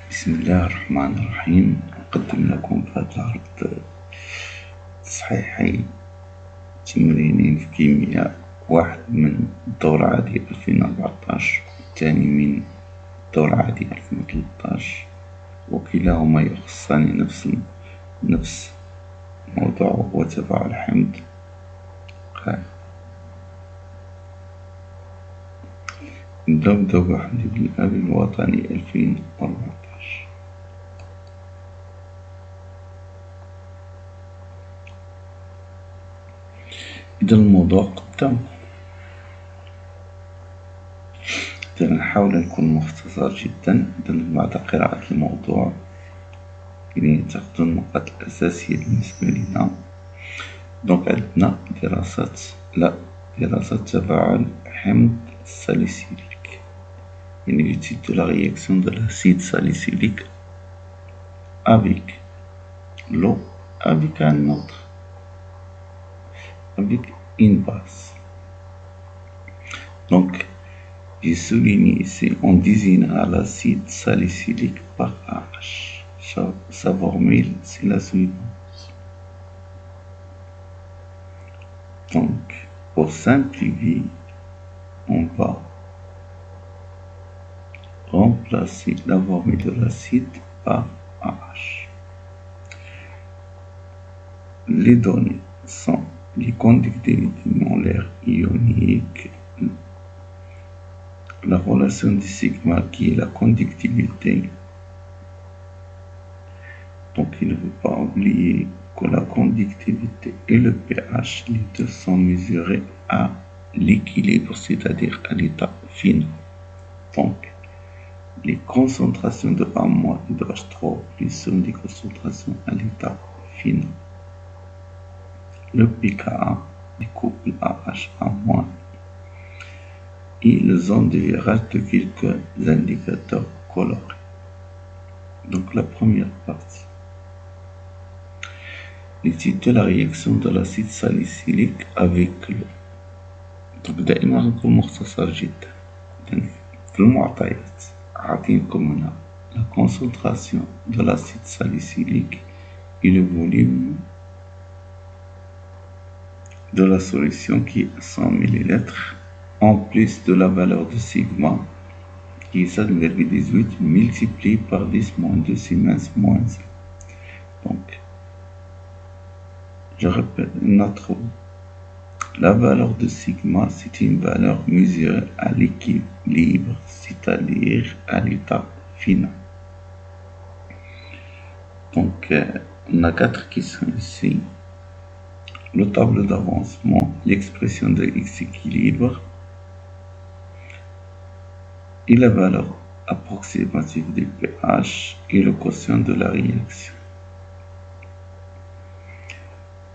بسم الله الرحمن الرحيم. أقدم لكم في هذا العرض تصحيحي تمرينين في كيمياء، واحد من الدورة العادية 2014 والثاني من الدورة العادية 2013، وكلاهما يخصان نفس موضوع هو تفاعل الحمض. نبدأ بحمض الأب الوطني 2014. إذا الموضوع قدامكم، إذا نحاول نكون مختصر جدا. إذا بعد قراءة الموضوع يعني تاخدو النقاط الأساسية بالنسبة لنا. دونك عندنا دراسة تفاعل حمض الساليسيليك، يعني l'étude de la réaction de l'acide salicylique avec l'eau avec une base. Donc j'ai souligné ici, on désignera l'acide salicylique par AH. Sa formule c'est la suivante. Donc pour simplifier, on va remplacer la formule de l'acide par AH. Les données sont les conductivité molaire ionique, la relation de sigma qui est la conductivité. Donc il ne faut pas oublier que la conductivité et le pH, les deux sont mesurés à l'équilibre, c'est-à-dire à l'état final. Donc les concentrations de A- et de H3 sont des concentrations à l'état final. Le pKa du couple AH- et le zone de virage de quelques indicateurs colorés. Donc la première partie, l'étude de la réaction de l'acide salicylique avec l'eau. Donc دائما نكون مختصر جدا. في المعطيات عاطينكم هنا la concentration de l'acide salicylique et le volume de la solution qui est 100 ml, en plus de la valeur de sigma qui est 7,18 multiplié par 10 moins 2 Siemens moins 1. Donc je répète, la valeur de sigma c'est une valeur mesurée à l'équilibre, c'est-à-dire à l'état final. Donc on a 4 questions ici. Le tableau d'avancement, l'expression de X équilibre et la valeur approximative du pH et le quotient de la réaction.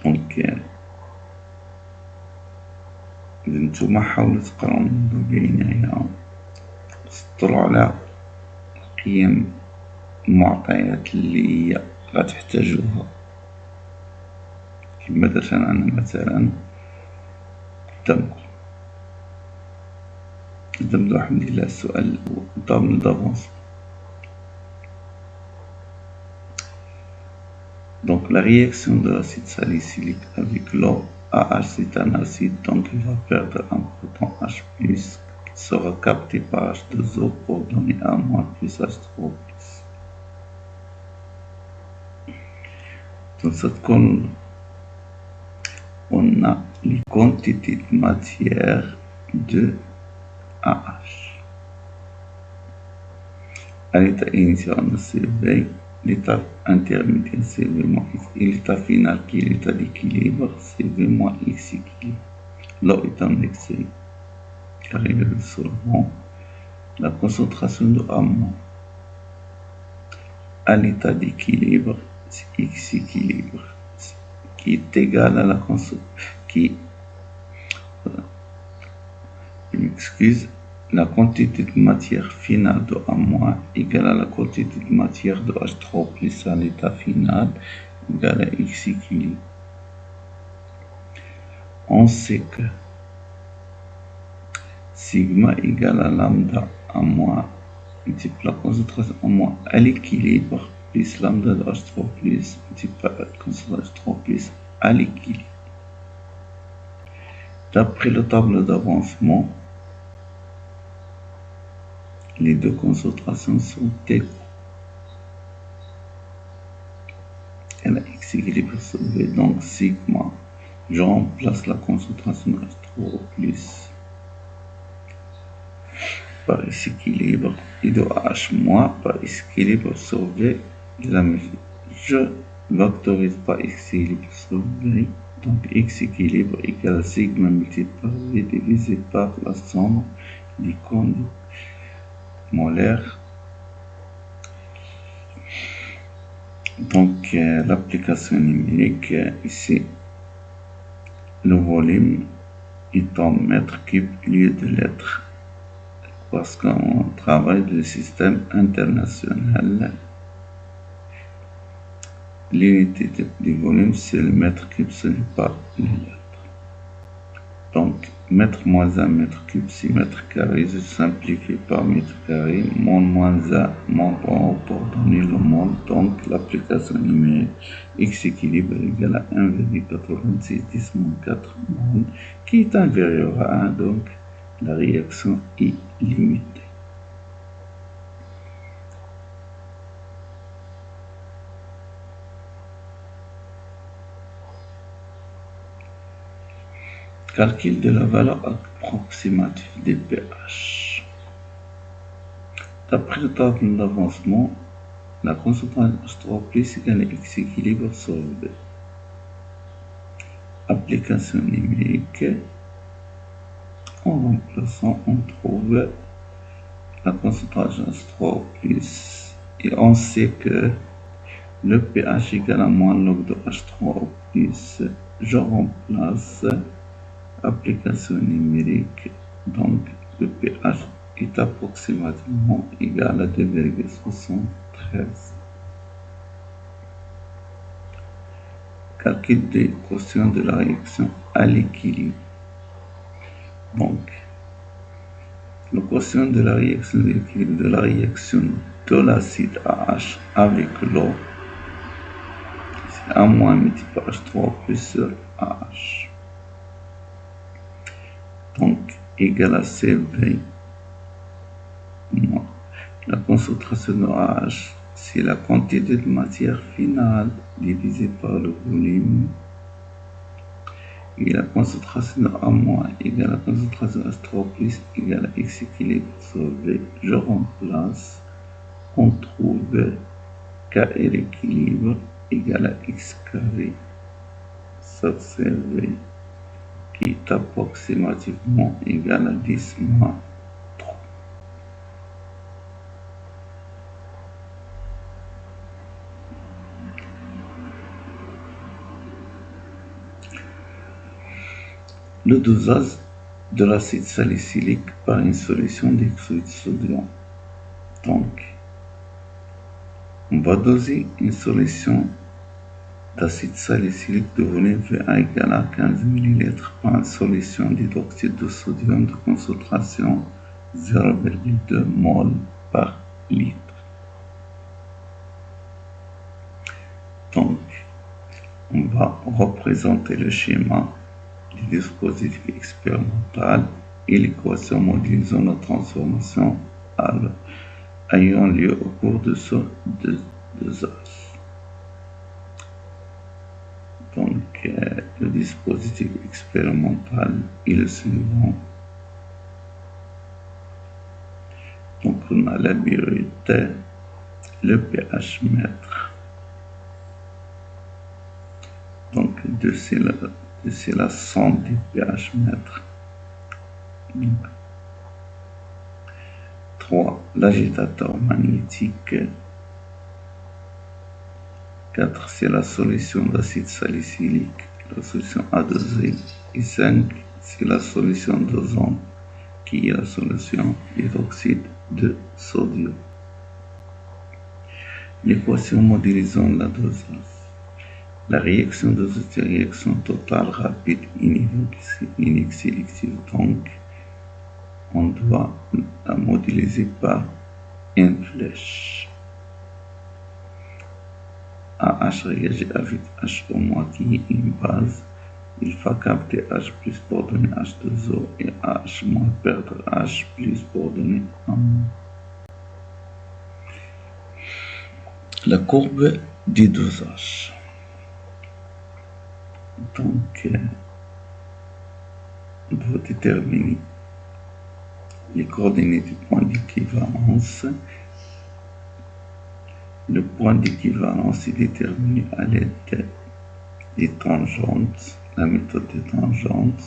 Donc إذا نتوما حاولوا تقراو الموضوع بعناية، تسطروا على قيم المعطيات اللي هي غتحتاجوها، كما درت أنا مثلا قدامكم. نبداو الحمد لله. السؤال الأول، table d'avancement. Donc la réaction de l'acide salicylique avec l'eau, AH c'est un acide, donc il va perdre un proton H+, qui sera capté par H2O pour donner A- plus H3+. Dans cette colonne, on a les quantités de matière de AH. À l'état initial, on a CV, l'état intermédiaire CV moins X, et l'état final qui est l'état d'équilibre CV moins X équilibre. L'eau est en excès car il est le solvant. La concentration de A- à l'état d'équilibre, c'est X équilibre qui est égal à la la quantité de matière finale de A- égale à la quantité de matière de H3+ à l'état final égale à X équilibre. On sait que sigma égale à lambda A- multiple la concentration en moins à l'équilibre plus lambda de H3 plus multiple la concentration H3 plus à l'équilibre. D'après le tableau d'avancement, les deux concentrations sont égales. Et la X équilibre sauvé, donc sigma. Je remplace la concentration H3 plus par X équilibre et de H moins par X équilibre sauvé de la même chose. Je vectorise par X équilibre sauvé, donc X équilibre égale sigma multiplié par V divisé par la somme des conduits molaires. Donc l'application numérique ici, le volume est en mètres cubes au lieu de lettres parce qu'on travaille le système international. L'unité du volume c'est le mètre cube, ce n'est pas les lettres. Donc mètre moins 1 mètre cube c'est mètre carré, je simplifie par mètre carré, monde moins 1 monde en haut pour donner le monde. Donc l'application numérique X équilibre égale à 1,86 moins 4 monde qui est inférieur à 1, donc la réaction est limitée. Calcul de la valeur approximative des pH. D'après le tableau d'avancement, la concentration H3 plus égale à X équilibre sur V. Application numérique. En remplaçant, on trouve la concentration H3 plus et on sait que le pH égale à moins log de H3 plus. Je remplace application numérique, donc le pH est approximativement égal à 2,73. Calcul des quotients de la réaction à l'équilibre. Donc, le quotient de la réaction d'équilibre de la réaction de l'acide AH avec l'eau, c'est A- multiplié par H3 plus AH. Donc, égal à CV. La concentration de AH, c'est la quantité de matière finale divisée par le volume. Et la concentration de A- égale à la concentration de H3 plus égale à X équilibre sur V. Je remplace. On trouve K et l'équilibre égale à X carré sur CV qui est approximativement égal à 10 moins 3. Le dosage de l'acide salicylique par une solution d'oxyde de sodium. Donc, on va doser une solution d'acide salicylique de volume VA égale à 15 ml par une solution d'hydroxyde de sodium de concentration 0,2 mol par litre. Donc, on va représenter le schéma du dispositif expérimental et l'équation modélisant la transformation ayant lieu au cours de ce dosage. Donc, le dispositif expérimental est le suivant. Donc, on a la birute, le pH mètre. Donc, 2 c'est la somme du pH mètre. 3. L'agitateur magnétique. 4. C'est la solution d'acide salicylique, la solution A2Z. Et 5. C'est la solution d'ozone, qui est la solution d'hydroxyde de sodium. L'équation modélisant la dosage. La réaction de cette réaction totale rapide inexilective, donc on doit la modéliser par une flèche. AH réagit avec H- qui est une base. Il va capter H+ pour donner H2O et AH- perdre H+ pour donner A-. La courbe des dosages. Donc, on doit déterminer les coordonnées du point d'équivalence. Le point d'équivalence est déterminé à l'aide des tangentes, la méthode des tangentes.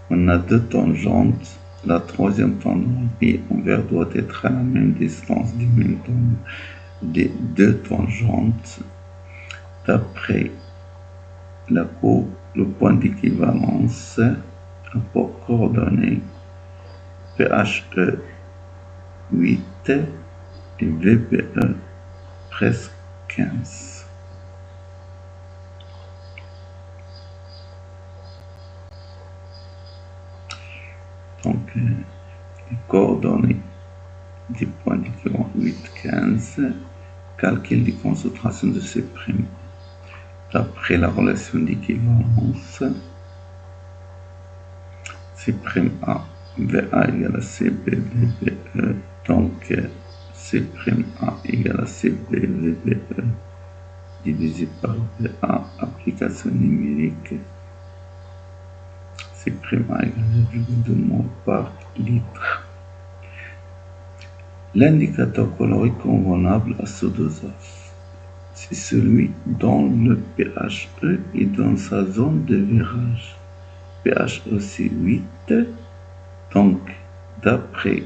On a deux tangentes. La troisième tangente B envers doit être à la même distance du même temps des deux tangentes. D'après la courbe, le point d'équivalence a pour coordonnées PHE 8 et VPE presque 15. Donc, les coordonnées des points d'équivalence 8, 15, calcul des concentrations de ces primes. D'après la relation d'équivalence, C'A VA égale à CB VBE, donc C'A égale à CB VBE divisé par VA, application numérique, C'A égale à 0,2 mol par litre. L'indicateur calorique convenable à ce dosage, c'est celui dont le PHE est dans sa zone de virage. PHE c'est 8, donc d'après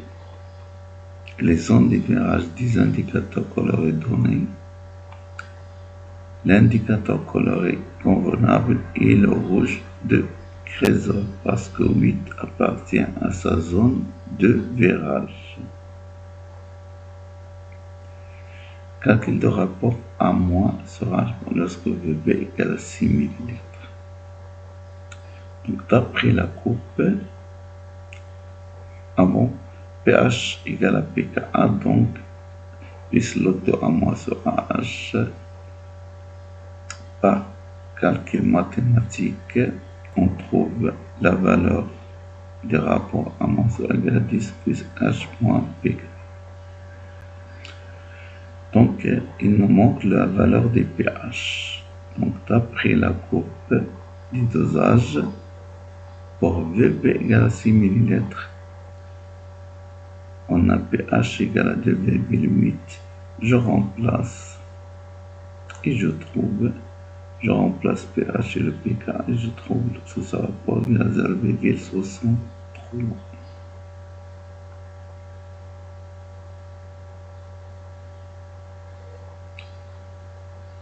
les zones de virage des indicateurs colorés donnés, l'indicateur coloré convenable est le rouge de Kresov parce que 8 appartient à sa zone de virage. Calcul de rapport A- sera lorsque VB égale à 6 ml. Donc d'après la courbe, pH égale à pKa, donc plus log de A- sur AH. Par calcul mathématique, on trouve la valeur du rapport A- égale à 10 plus H moins pKa. Donc, il nous manque la valeur des pH. Donc, d'après la courbe du dosage, pour VB égale à 6 ml, on a pH égale à 2,8. Je remplace et je remplace pH et le pK et je trouve que ce rapport égale à 0,63.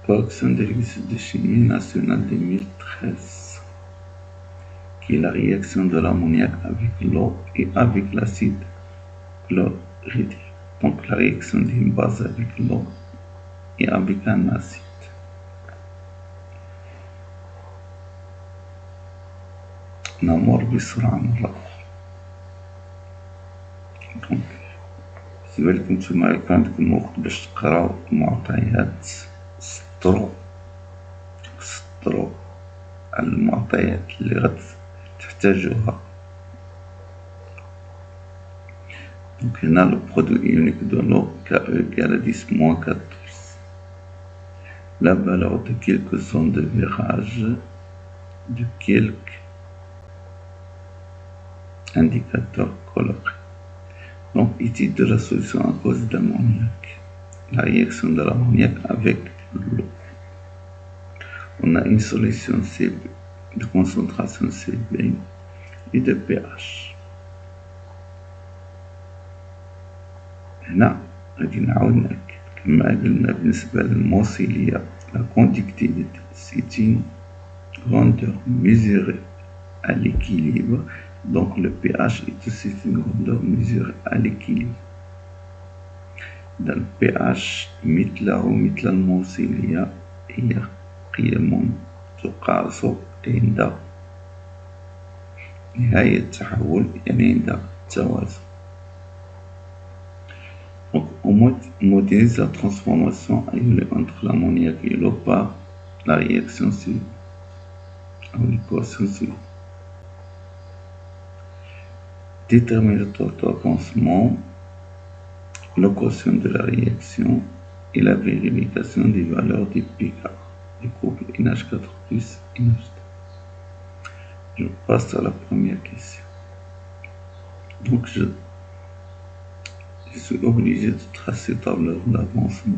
Correction des registres de chimie nationale 2013, qui est la réaction de l'ammoniac avec l'eau et avec l'acide chlorhydrique. Donc la réaction d'une base avec l'eau et avec un acide. نمر بسرعة مرة. دونك بالنسبة لكم نتوما يكون عندكم وقت باش تقراو المعطيات، سطرو على المعطيات اللي غتحتاجوها. Donc هنا le produit unique de l'eau KE égale à 10 moins 14. La valeur de quelques zones de virage de quelques indicateurs colorés. Donc ici de la solution à cause d'ammoniac, la réaction de l'ammoniac avec l'eau. On a une solution CB, de concentration CB et de pH. هنا غادي نعاود نأكد كما قلنا بالنسبة للموصلية la conductivité c'est une grandeur mesurée à l'équilibre, donc le pH est aussi une grandeur mesurée à l'équilibre. Dans le pH مثل الموصلية هي قيم تقاس عند نهاية التحول، يعني عند التوازن. Donc, on modélise la transformation isolée entre l'ammoniac et l'eau par la réaction suivante, l'équation suivante. Déterminer le taux d'avancement, le quotient de la réaction et la vérification des valeurs du pK du couple NH4 plus NH2. Je passe à la première question. Donc, je suis obligé de tracer tableur d'avancement.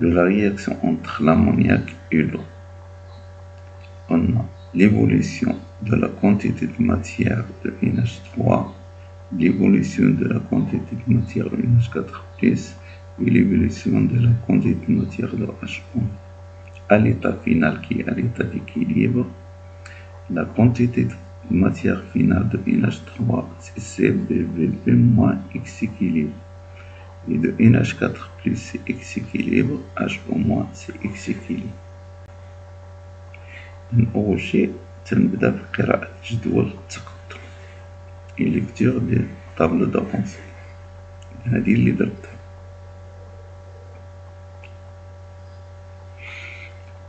De la réaction entre l'ammoniac et l'eau. On a l'évolution de la quantité de matière de NH3, l'évolution de la quantité de matière de NH4+, et l'évolution de la quantité de matière de H1. À l'état final qui est à l'état d'équilibre, la quantité de matière finale de NH3, c'est CBVB moins X équilibre. Et de NH4+, c'est X équilibre, HO- c'est X équilibre. أول شيء تنبدأ بقراءة جدول التقدم et lecture des tables d'avancement. هذه اللي درتها.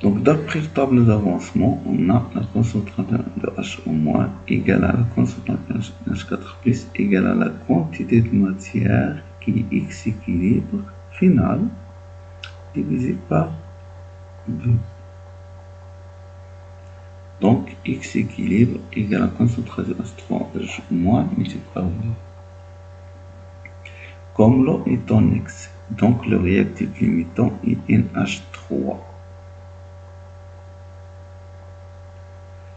Donc d'après le table d'avancement, on a la concentration de HO- égale à la concentration de NH4+ égale à la quantité de matière qui est X équilibre final divisé par 2. Donc, X équilibre égale à la concentration de H3 multiplié par 2. Comme l'eau est en excès, donc le réactif limitant est NH3.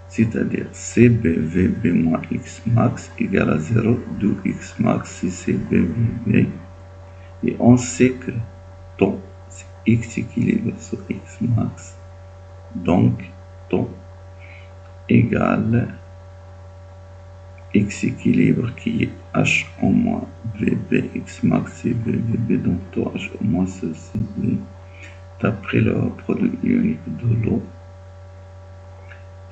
C'est-à-dire CBVB moins X max égale à 0, d'où X max c'est CBVB. Et on sait que ton c'est X équilibre sur X max. Donc, ton égale X équilibre qui est HO- VB, X max c'est VB, donc ton HO- c'est CB. D'après le produit ionique de l'eau.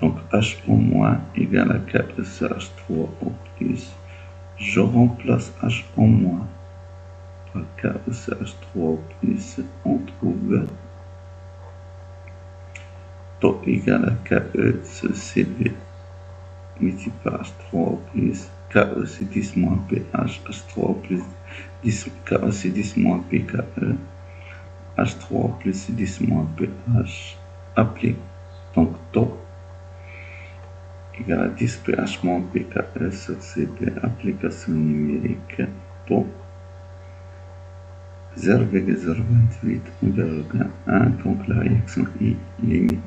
Donc HO- égale à KECH3O+. Je remplace HO- par KECH3O+. On trouve taux égal à KE sur CB multiplié par H3O+. KE c'est 10 moins pH, H3O plus 10, KE c'est 10 moins pKE, H3O plus c'est 10 moins pH. Applique donc taux égale à 10 pH moins pKE sur CB, application numérique pour 0,028 envergure 1, donc la réaction est limitée.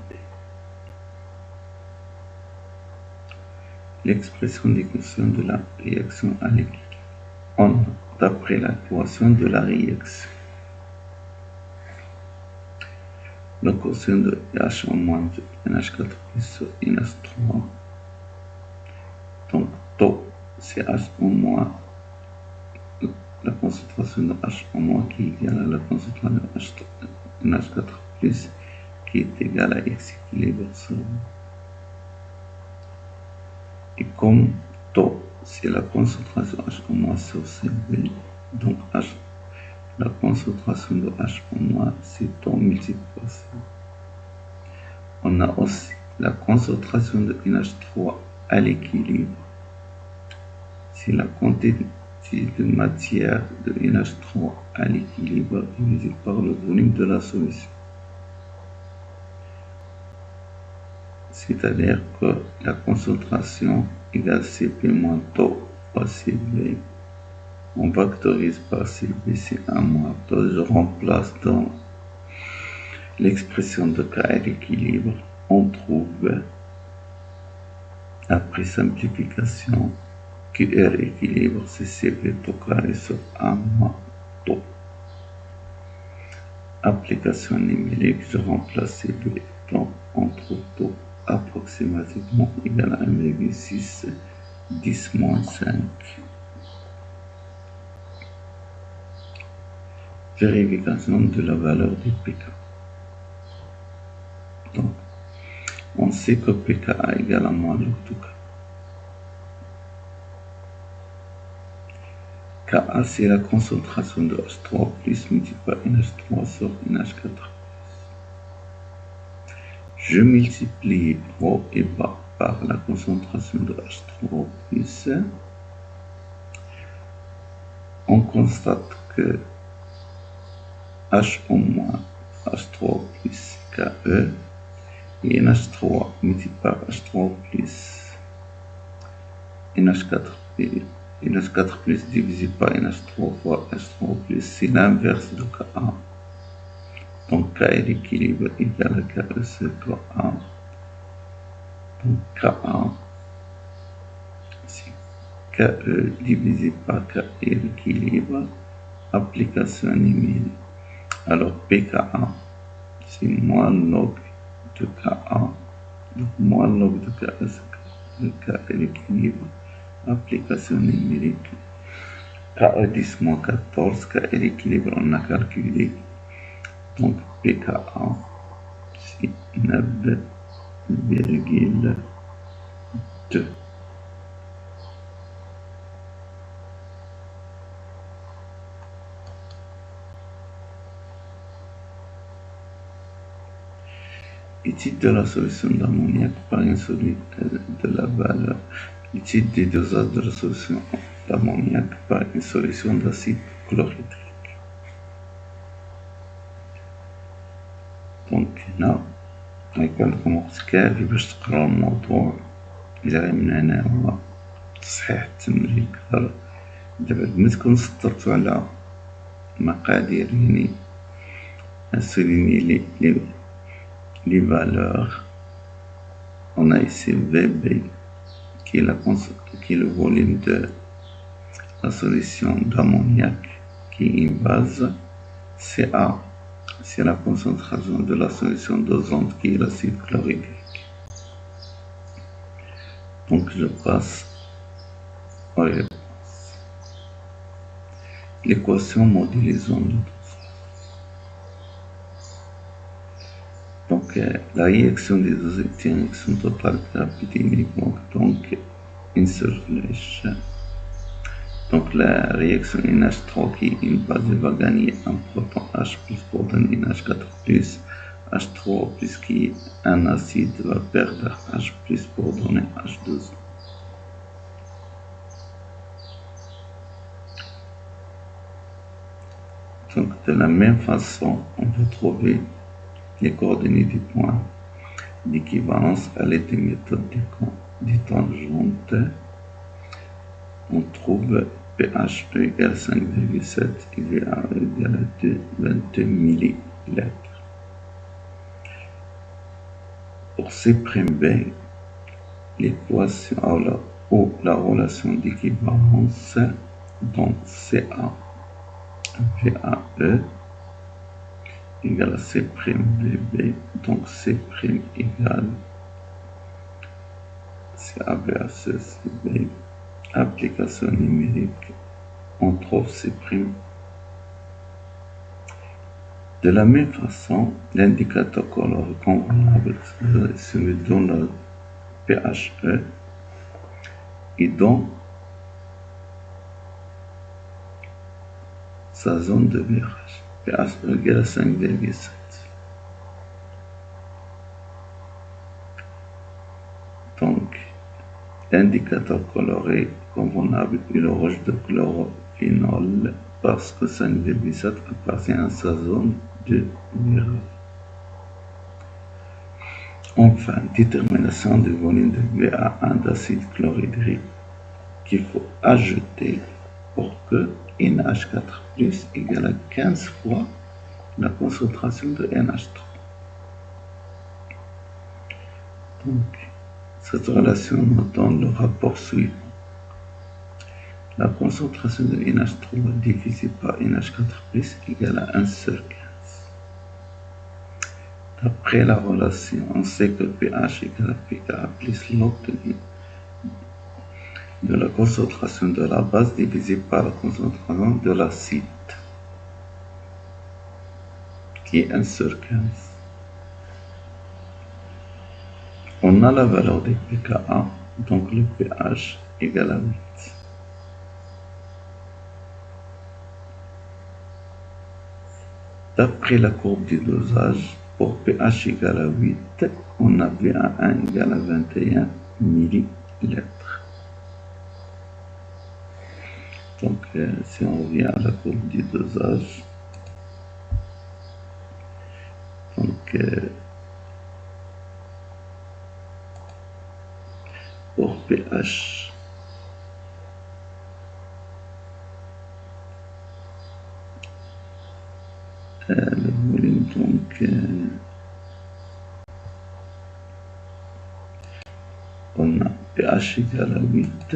L'expression des quotients de la réaction à l'équilibre. On a, d'après l'équation de la réaction, le quotient de H- de NH4 sur NH3. Donc, taux, c'est HO-, la concentration de HO- qui est égale à la concentration de NH4+, qui est égale à X équilibre sur. Et comme taux, c'est la concentration HO- sur CB, donc la concentration de HO- c'est taux multiplié par C. On a aussi la concentration de NH3 à l'équilibre. C'est la quantité de matière de NH3 à l'équilibre divisé par le volume de la solution. C'est-à-dire que la concentration égale Cp moins taux fois Cb. On factorise par Cb, c'est 1 moins taux. Je remplace dans l'expression de K à l'équilibre. On trouve, après simplification, QR équilibre, c'est Cp taux carré sur 1 moins taux. Application numérique, je remplace Cp, donc on trouve taux approximativement égal à 1,6, 10 moins 5. Vérification de la valeur du pK. Donc, on sait que pKa égale à moins log de K. Ka, c'est la concentration de H3 plus multiplié par NH3 sur NH4. Je multiplie haut et bas par la concentration de H3 plus. On constate que H au moins H3 plus KE et NH3 multiplié par H3 plus NH4 plus NH4 plus divisé par NH3 fois H3 plus, c'est l'inverse de Ka. Donc K est l'équilibre égal à KE sur Ka. Donc Ka, c'est KE divisé par K est l'équilibre. Application numérique. Alors pKa, c'est moins log de Ka. Donc moins log de Ka, c'est K est l'équilibre. Application numérique. Ka 10 moins 14, K est l'équilibre, on a calculé. Donc pKa, c'est 9,2. Étude de la solution d'ammoniac par une solution de la valeur. Étude des dosages de la solution d'ammoniac par une solution d'acide chlorhydrique. Donc هنا غيكون لكم وقت كافي باش تقراو الموضوع. إلا من هنا هو تصحيح التمرين أكثر. دابا ملي تكون سطرتو على مقادير يعني souligner les valeurs. On a ici VB qui est le volume de la solution d'ammoniac qui est une base. Ca, c'est la concentration de la solution dosante qui est l'acide chlorhydrique. Donc je passe aux réponses. L'équation modélisant le dosage. Donc la réaction des deux est une réaction totale rapide et uniquement, donc une seule flèche. Donc la réaction NH3 qui est une base va gagner un proton H plus pour donner NH4 plus. H3 plus qui est un acide va perdre H plus pour donner H2. Donc de la même façon, on peut trouver les coordonnées des points d'équivalence à l'aide des méthodes des tangentes. On trouve pH égale 5,7 et VA égale à 22 millilitres. Pour C'(B), l'équation ou la relation d'équivalence, donc CA VAE égale à C'Bb, donc C' égale CAVACB. Application numérique, on trouve C'. De la même façon, l'indicateur coloré convenable se donne le pHE et dans sa zone de virage. pHE égale à 5,7. Donc, l'indicateur coloré convenable est le rouge de chlorophénol parce que 5,7 appartient à sa zone de virage. Enfin, détermination du volume de VA1 d'acide chlorhydrique qu'il faut ajouter pour que NH4 plus égale à 15 fois la concentration de NH3. Donc, cette relation nous donne le rapport suivant. La concentration de NH3 divisée par NH4 plus égale à 1 sur 15. D'après la relation, on sait que pH égale à pKa plus log de la concentration de la base divisée par la concentration de l'acide, qui est 1 sur 15. On a la valeur de pKa, donc le pH égale à 8. D'après la courbe du dosage, pour pH égale à 8, on a VA1 égale à 21 millilitres. Donc, si on revient à la courbe du dosage, donc, pour pH, le volume, donc, on a pH égale à 8,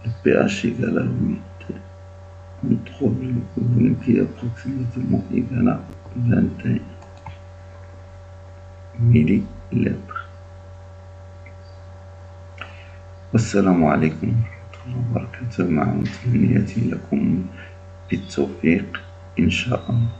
le pH égale à 8, on trouve le volume qui est approximativement égal à 21 millilitres. والسلام عليكم ورحمة الله وبركاته. مع تمنياتي لكم بالتوفيق إن شاء الله.